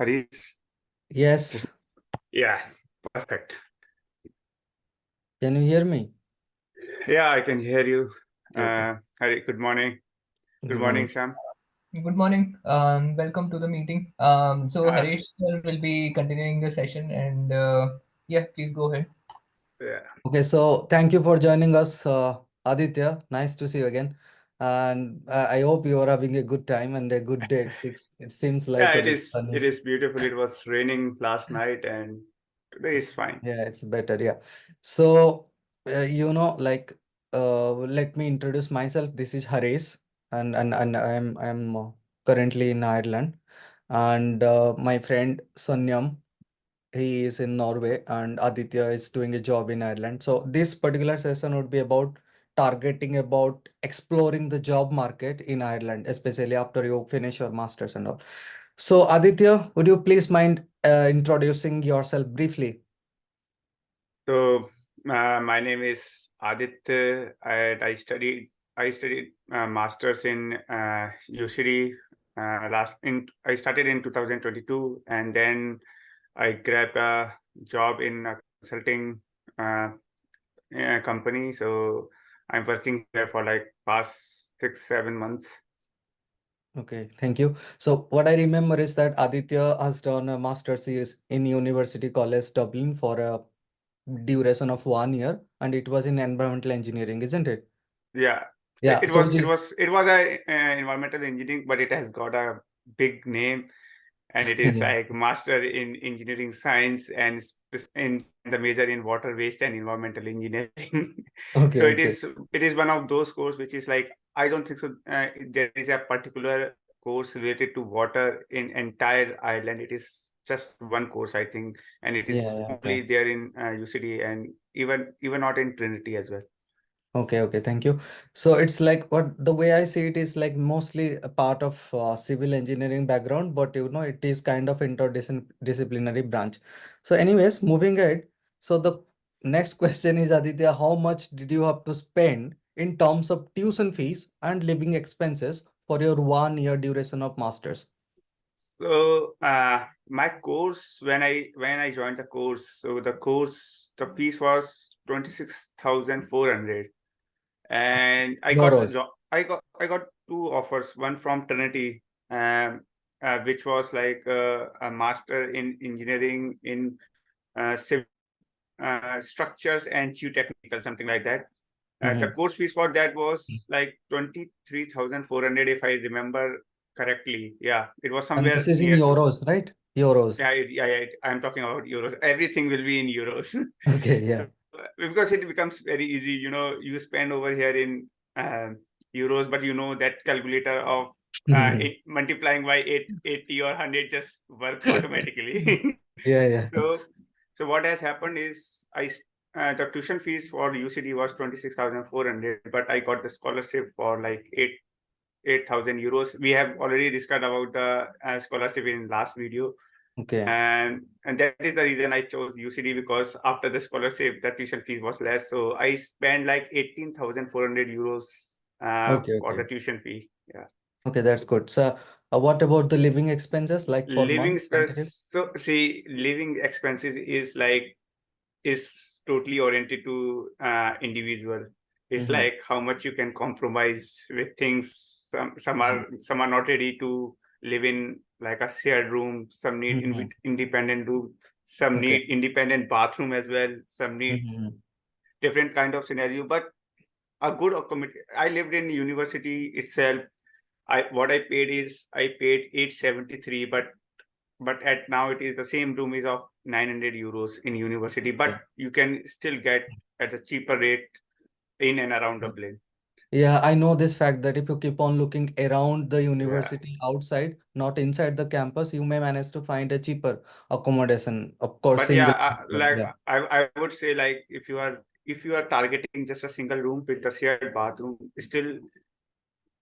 Harish? Yes, Yeah, perfect. can you hear me? Yeah, I can hear you. Okay, okay. Hari, good morning. Good Good morning, morning. Sam. Good morning. Welcome to the meeting. So Uh, Harish sir will be continuing the session, and yeah, please go ahead. yeah, Okay, so thank you for joining us, Aditya. Nice to see you again. And I hope you are having a good time and a good day. It seems yeah, like it it is is. It sunny. is beautiful. It was raining last night, and today is fine. Yeah, it's better. Yeah. So, let me introduce myself. This is Harish, and I'm currently in Ireland, and my friend Sanyam. He is in Norway and Aditya is doing a job in Ireland. So this particular session would be about targeting about exploring the job market in Ireland, especially after you finish your masters and all. So Aditya, would you please mind introducing yourself briefly? So, my name is Aditya, and I studied masters in UCD. I started in 2022, and then I grabbed a job in a consulting uh, company. So I'm working there for like past 6, 7 months. Okay, thank you. So what I remember is that Aditya has done a master's in University College Dublin for a duration of 1 year, and it was in environmental engineering, isn't it? Yeah, Yeah. So it is. it was a environmental engineering, but it has got a big name, and it is Yeah. like master in engineering science and in the major in water waste and environmental engineering. Okay, So okay. it is one of those courses which is like, I don't think so there is a particular course related to water in entire Ireland. It is just one course, I think, and it Yeah, is yeah, yeah. only there in UCD, and even not in Trinity as well. Okay, okay, thank you. So it's like what the way I see it is like mostly a part of civil engineering background, but it is kind of interdisciplinary branch. So, anyways, moving ahead. So the next question is, Aditya, how much did you have to spend in terms of tuition fees and living expenses for your 1 year duration of masters? So my course, when I joined the course, so the fees was 26,400, and Euros. I got two offers, one from Trinity, which was like a master in engineering in civil structures and geotechnical, something like that. The Mm-hmm. course fees for that was like 23,400, if I remember correctly. Yeah, it was And this somewhere is in near to. euros, right? Euros. Yeah, I'm talking about euros. Everything will be in euros. Okay, So yeah. because it becomes very easy, you spend over here in euros, but that calculator of it multiplying by 80 or 100 just work automatically. Yeah, yeah. So, so what has happened is the tuition fees for UCD was 26,400, but I got the scholarship for like 8,000 euros. We have already discussed about the scholarship in last video, Okay. and that is the reason I chose UCD, because after the scholarship, the tuition fees was less. So I spent like 18,400 euros Okay, for the okay. tuition fee. Yeah. Okay, that's good. So, what about the living expenses, like per Living month? space. So see, living expenses is totally oriented to individual. It's Mm-hmm. like how much you can compromise with things. Some are not ready to live in like a shared room. Some need Mm-hmm. independent room. Some Okay. need independent bathroom as well. Some need Mm-hmm. different kind of scenario. But a good accommodation. I lived in university itself. I paid 873, but at now it is the same room is of 900 euros in university, but Okay. you can still get at a cheaper rate in and around Dublin. Yeah, I know this fact that if you keep on looking around the Yeah, university outside, not inside the campus, you may manage to find a cheaper accommodation. Of course, but yeah, single. like Yeah. I would say, like, if you are targeting just a single room with a shared bathroom, still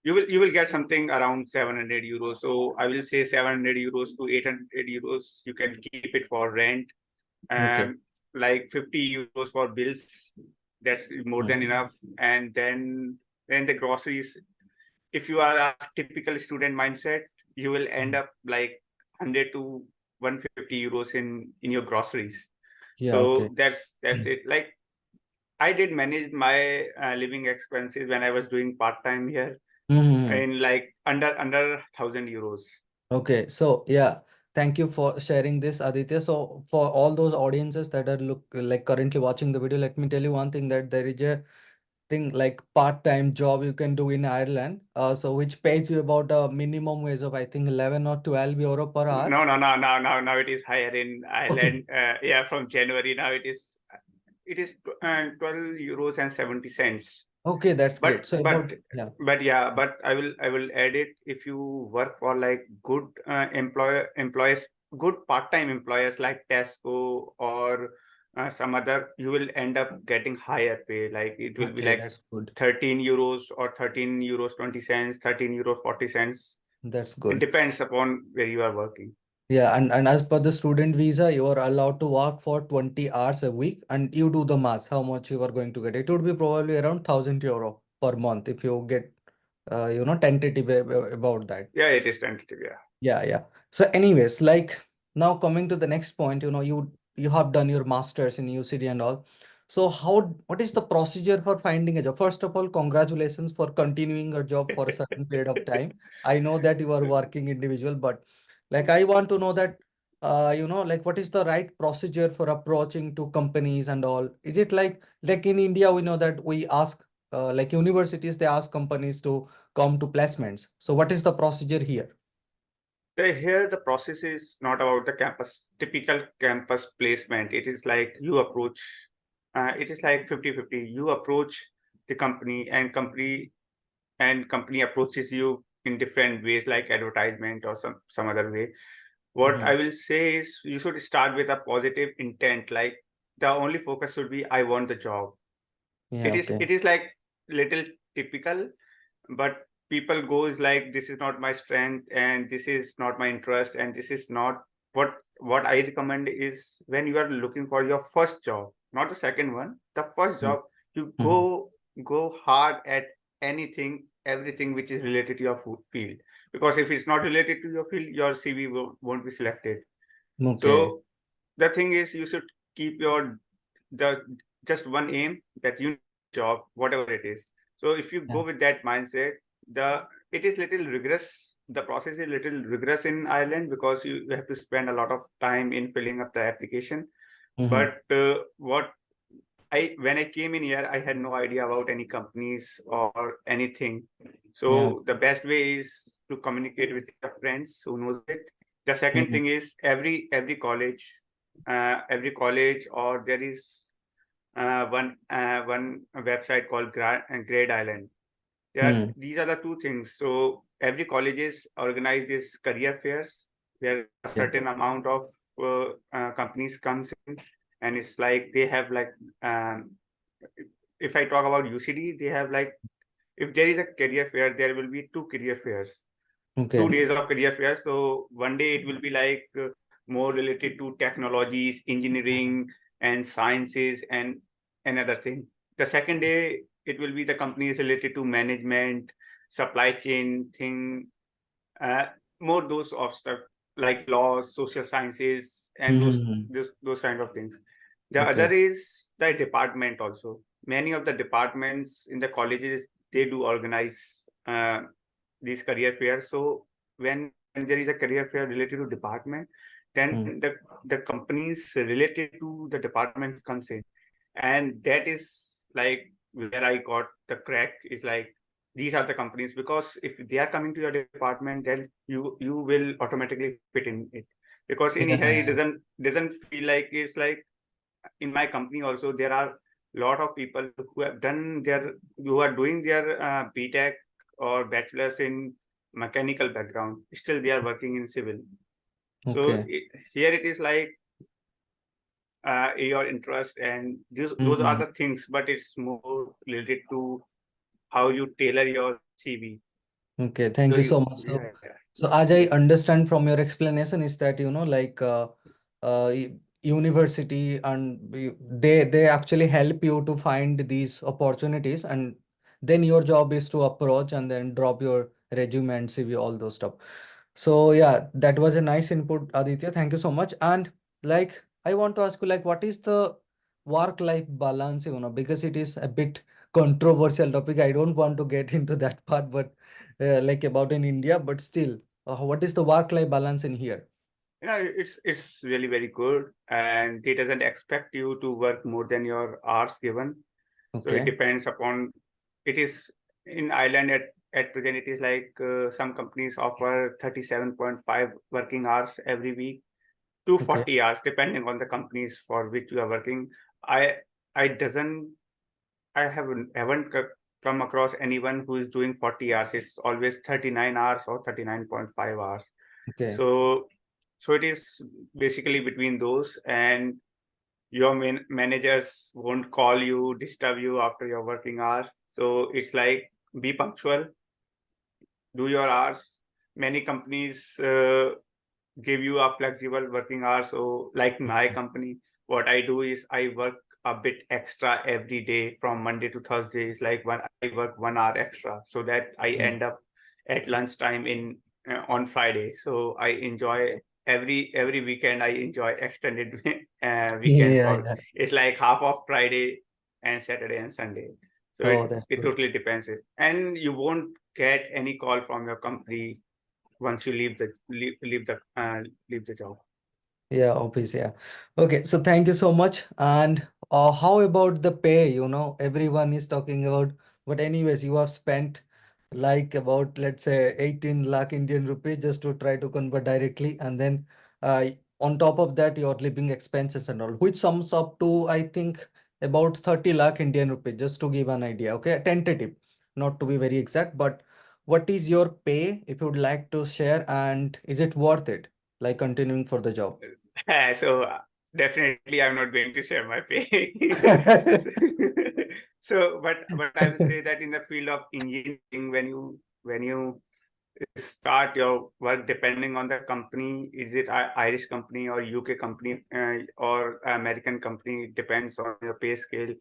you will get something around 700 euros. So I will say 700 euros to 800 euros. You can keep it for rent, Okay. like 50 euros for bills. That's more Mm. than enough. And then the groceries. If you are a typical student mindset, you will end up like 100 to 150 euros in your groceries. Yeah, So okay. that's it. Like I did manage my living expenses when I was doing part time here Mm-hmm. in like under 1,000 euros. Okay, so yeah, thank you for sharing this, Aditya. So for all those audiences that are like currently watching the video, let me tell you one thing, that there is a thing like part-time job you can do in Ireland, so which pays you about a minimum wage of I think 11 or 12 euro per hour. No, it is higher in Okay. Ireland. Yeah, from January now it is 12 euros and 70 cents. Okay, that's But great. So but about, yeah. but yeah, but I will add it. If you work for like good employers, good part-time employers like Tesco or some other, you will end up getting higher pay. Like it will be Okay, like that's good. 13 euros or 13 euros 20 cents, 13 euros 40 cents. That's It good. depends upon where you are working. Yeah, and as per the student visa, you are allowed to work for 20 hours a week, and you do the maths, how much you are going to get. It would be probably around 1,000 euro per month if you get, tentative about that. Yeah, it is tentative. Yeah. Yeah, yeah. So anyways, like now coming to the next point, you have done your masters in UCD and all. So what is the procedure for finding a job? First of all, congratulations for continuing a job for a certain period of time. I know that you are working individual, but like I want to know that like what is the right procedure for approaching to companies and all? Is it like in India we know that we ask like universities, they ask companies to come to placements. So what is the procedure here? Here, the process is not about the typical campus placement. It is like you approach, it is like 50-50. You approach the company and company approaches you in different ways, like advertisement or some other way. What Mm-hmm. I will say is you should start with a positive intent. Like the only focus should be, I want the job. Yeah, okay. It is like little typical, but people goes like, this is not my strength and this is not my interest and this is not what I recommend is, when you are looking for your first job, not the second one, the first job, you Mm-hmm. go hard at everything which is related to your field, because if it's not related to your field, your CV won't be selected. Okay. So the thing is, you should keep the just one aim, that you job, whatever it is. So if you Yeah. go with that mindset, the it is little rigorous. The process is little rigorous in Ireland, because you have to spend a lot of time in filling up the application. Mm-hmm. But what when I came in here, I had no idea about any companies or anything. Yeah. So the best way is to communicate with your friends who knows it. The second Mm-hmm. thing is every college, or there is one website called Grade Island. Mm. These are the two things. So every colleges organize these career fairs where a Okay. certain amount of companies comes in, and it's like they have like um, if I talk about UCD, they have like, if there is a career fair, there will be two career fairs, two Okay. days of career fair. So one day it will be like more related to technologies, engineering, and sciences, and another thing. The second day it will be the companies related to management, supply chain thing, uh, more those of stuff like laws, social sciences, and Mm-hmm. those kind of things. The Okay. other is the department also. Many of the departments in the colleges, they do organize these career fairs. So when there is a career fair related to department, then Mm. the companies related to the departments comes in, and that is like where I got the crack. Is like, these are the companies, because if they are coming to your department, then you will automatically fit in it, because in here it Yeah. doesn't feel like, it's like in my company also there are a lot of people who are doing their BTech or bachelors in mechanical background, still they are working in civil. So Okay. here it is like your interest, and those are Mm-hmm. the things, but it's more related to how you tailor your CV. Okay. So Thank you so much. yeah, yeah. So as I understand from your explanation is that, like university and they actually help you to find these opportunities, and then your job is to approach and then drop your resume and CV, all those stuff. So yeah, that was a nice input, Aditya. Thank you so much. And like, I want to ask you, like, what is the work-life balance, because it is a bit controversial topic. I don't want to get into that part, but like about in India, but still, what is the work-life balance in here? It's really very good, and it doesn't expect you to work more than your hours given. So it Okay, depends upon, it is in Ireland at present, it is like some companies offer 37.5 working hours every week to okay, 40 hours, depending on the companies for which you are working. I I doesn't I haven't come across anyone who is doing 40 hours. It's always 39 hours or 39.5 hours. okay. So so it is basically between those, and your managers won't call you, disturb you after your working hours. So it's like, be punctual, do your hours. Many companies give you a flexible working hours. So like my Okay. company, what I do is I work a bit extra every day from Monday to Thursday. Is like when I work 1 hour extra, so that I Mm. end up at lunchtime in on Friday. So I enjoy every weekend. I enjoy extended weekend Yeah, for, yeah. it's like half of Friday and Saturday and Sunday. So Oh, that's it good. totally depends. And you won't get any call from your company once you leave the job. Yeah, obviously, yeah. Okay, so thank you so much. And how about the pay? Everyone is talking about, but anyways, you have spent like about, let's say, 18 lakh Indian rupee just to try to convert directly. And then on top of that, your living expenses and all, which sums up to, I think, about 30 lakh Indian rupee, just to give an idea. Okay, tentative, not to be very exact, but what is your pay if you would like to share, and is it worth it, like continuing for the job? So definitely I'm not going to share my pay. So but I will say that in the field of engineering, when you start your work, depending on the company, is it Irish company or UK company or American company, depends on your pay scale.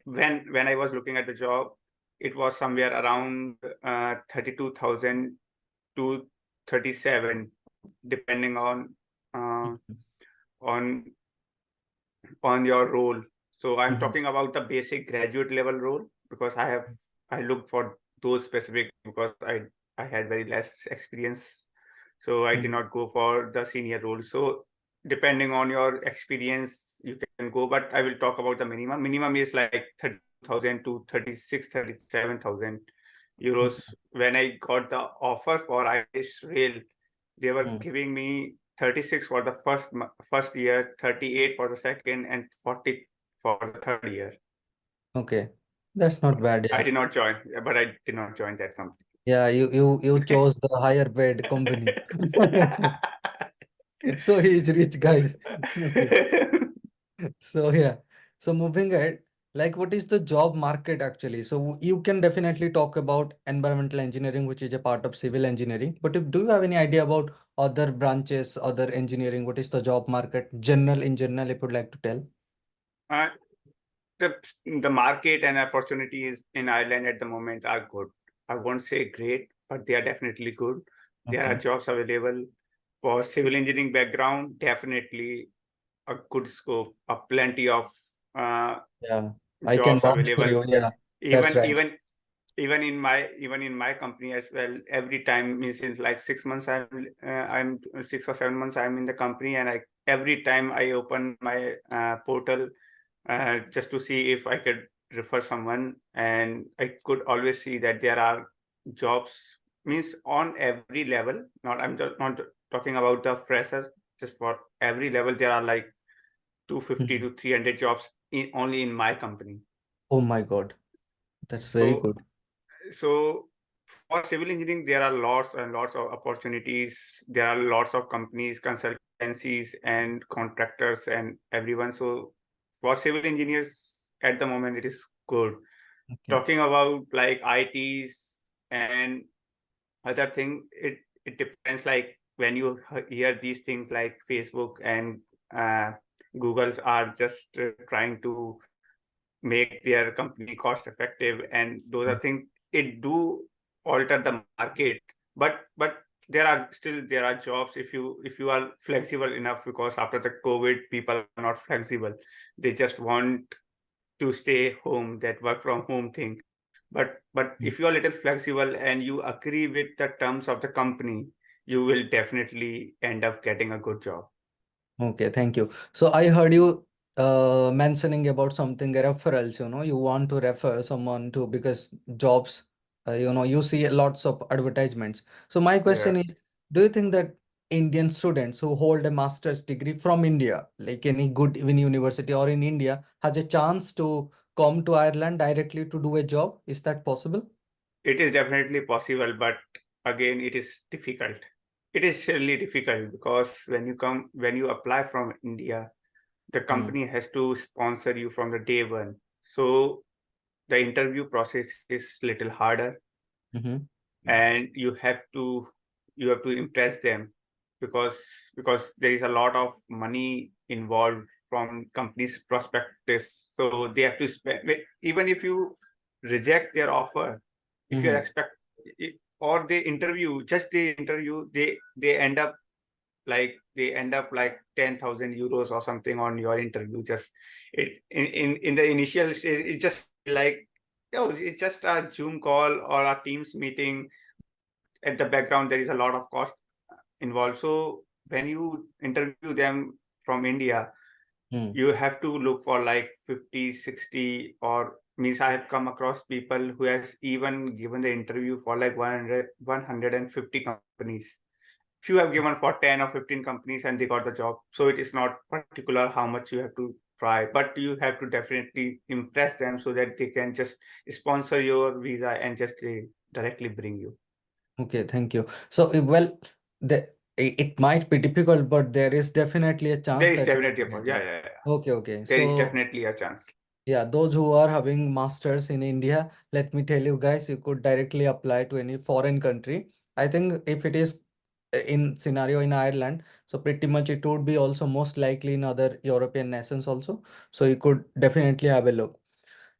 When I was looking at the job, it was somewhere around 32,000 to 37, depending uh, on on your role. So I'm Mhm. talking about the basic graduate level role, because I looked for those specific, because I had very less experience. So I did Mhm. not go for the senior role. So depending on your experience, you can go, but I will talk about the minimum. Minimum is like 30,000 to 36, 37,000 euros. Okay. When I got the offer for Irish Rail, they were Mm. giving me 36 for the first year, 38 for the second, and 40 for the third year. Okay. That's not bad, I yeah. did not join, but I did not join that company. Yeah, you chose the higher paid company. So he's rich, guys. Okay. So yeah. So moving ahead, like what is the job market actually? So you can definitely talk about environmental engineering, which is a part of civil engineering. But do you have any idea about other branches, other engineering? What is the job market in general, if you'd like to tell? uh, the the market and opportunities in Ireland at the moment are good. I won't say great, but they are definitely good. There are Okay. jobs available for civil engineering background. Definitely a good scope, a plenty of uh, Yeah, I can jobs vouch for available. you. Yeah, that's Even right. even even in my company as well, every time, means in like 6 months, I'm 6 or 7 months I'm in the company, and I every time I open my portal just to see if I could refer someone, and I could always see that there are jobs, means on every level. Not, I'm just not talking about the freshers, just for every level there are like 250 Mhm. to 300 jobs only in my company. Oh my God, that's very So good. so for civil engineering, there are lots and lots of opportunities. There are lots of companies, consultancies, and contractors, and everyone. So for civil engineers at the moment, it is good. Okay. Talking about like ITs and other thing, it depends. Like when you hear these things like Facebook and uh, Google's are just trying to make their company cost effective, and those are things, it do alter the market. But there are jobs if you are flexible enough, because after the COVID, people are not flexible. They just want to stay home, that work from home thing. But if you are a little flexible and you agree with the terms of the company, you will definitely end up getting a good job. Okay, thank you. So I heard you mentioning about something referrals, you want to refer someone to because jobs, you see lots of advertisements. So my question Yeah, is, do you think that Indian students who hold a master's degree from India, like any good even university or in India, has a chance to come to Ireland directly to do a job? Is that possible? it is definitely possible, but again, it is difficult. It is really difficult because when you apply from India, the Hmm. company has to sponsor you from the day one. So the interview process is little harder, Mm-hmm. and you have to impress them, because there is a lot of money involved from company's prospectus. So they have to spend, even if you reject their offer, if you Mm-hmm. expect, or they interview, they end up like 10,000 euros or something on your interview. Just in the initial stage, it's just like, oh, it's just a Zoom call or a Teams meeting, but at the background there is a lot of cost involved. So when you interview them from India, Hmm. you have to look for like 50, 60, or means I have come across people who has even given the interview for like 150 companies. Few have given for 10 or 15 companies and they got the job. So it is not particular how much you have to try, but you have to definitely impress them so that they can just sponsor your visa and just directly bring you. Okay, thank you. So, well, the it might be difficult, but there is definitely a chance There is that you definitely a can get yeah, it. yeah, yeah. Okay, okay. There is So, definitely a chance. yeah, those who are having masters in India, let me tell you guys, you could directly apply to any foreign country. I think if it is in scenario in Ireland, so pretty much it would be also most likely in other European nations also. So you could definitely have a look.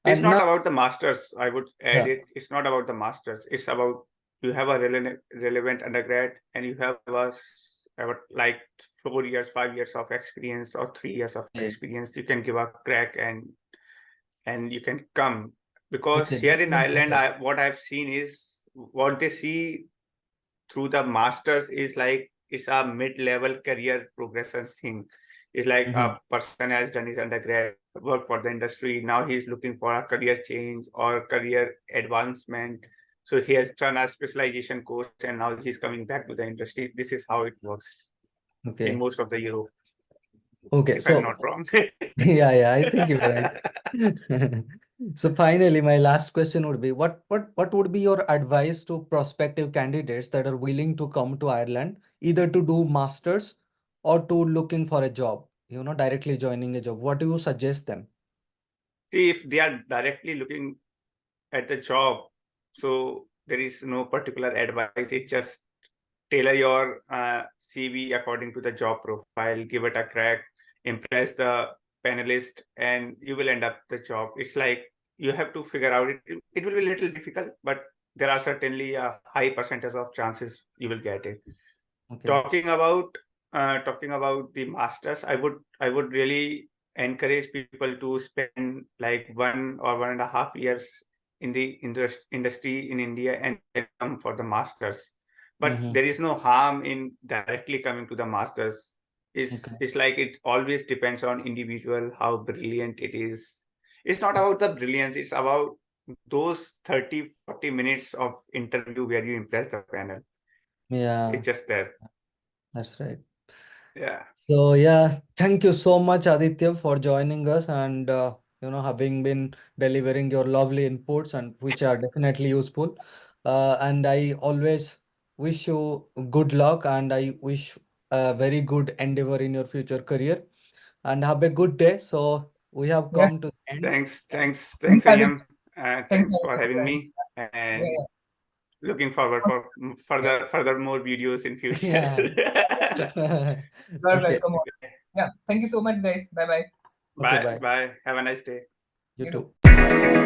It's And not now, about the masters. I would add yeah, it. It's not about the masters. It's about you have a relevant undergrad and you have about like 4 years, 5 years of experience or 3 years of okay, experience. You can give a crack and you can come, because okay, here that in means Ireland, okay. what I've seen is what they see through the masters is like it's a mid-level career progression thing. It's like Mm-hmm. a person has done his undergrad, work for the industry. Now he's looking for a career change or career advancement. So he has done a specialization course and now he's coming back to the industry. This is how it works in Okay, most of the Europe, okay. if I'm So, not wrong. yeah, I think you're right. So finally, my last question would be, what would be your advice to prospective candidates that are willing to come to Ireland, either to do masters or to looking for a job, directly joining a job? What do you suggest them? See, if they are directly looking at the job, so there is no particular advice. It just tailor your CV according to the job profile, give it a crack, impress the panelist, and you will end up the job. It's like you have to figure out it. It will be a little difficult, but there are certainly a high percentage of chances you will get it. Okay. Talking about the masters, I would really encourage people to spend like 1 or 1.5 years in the industry in India and then come for the masters. But Mm-hmm. there is no harm in directly coming to the masters. Okay. It's like it always depends on individual how brilliant it is. It's not about the brilliance, it's about those 30-40 minutes of interview where you impress the panel. Yeah, It's just that. that's right. Yeah. So yeah, thank you so much, Aditya, for joining us and having been delivering your lovely inputs and which are definitely useful. And I always wish you good luck and I wish a very good endeavor in your future career and have a good day. So we have Yeah. come to the end. Thanks, Thanks, Aditya. Ayam. Thanks, Thanks for Aditya, for having joining. me, Yeah, and yeah. looking forward for Yeah. further more videos in future. Yeah. You are Okay. welcome. Yeah. Thank you so much, guys. Bye bye. Okay, Bye, bye. bye. Have a nice day. You You too. too.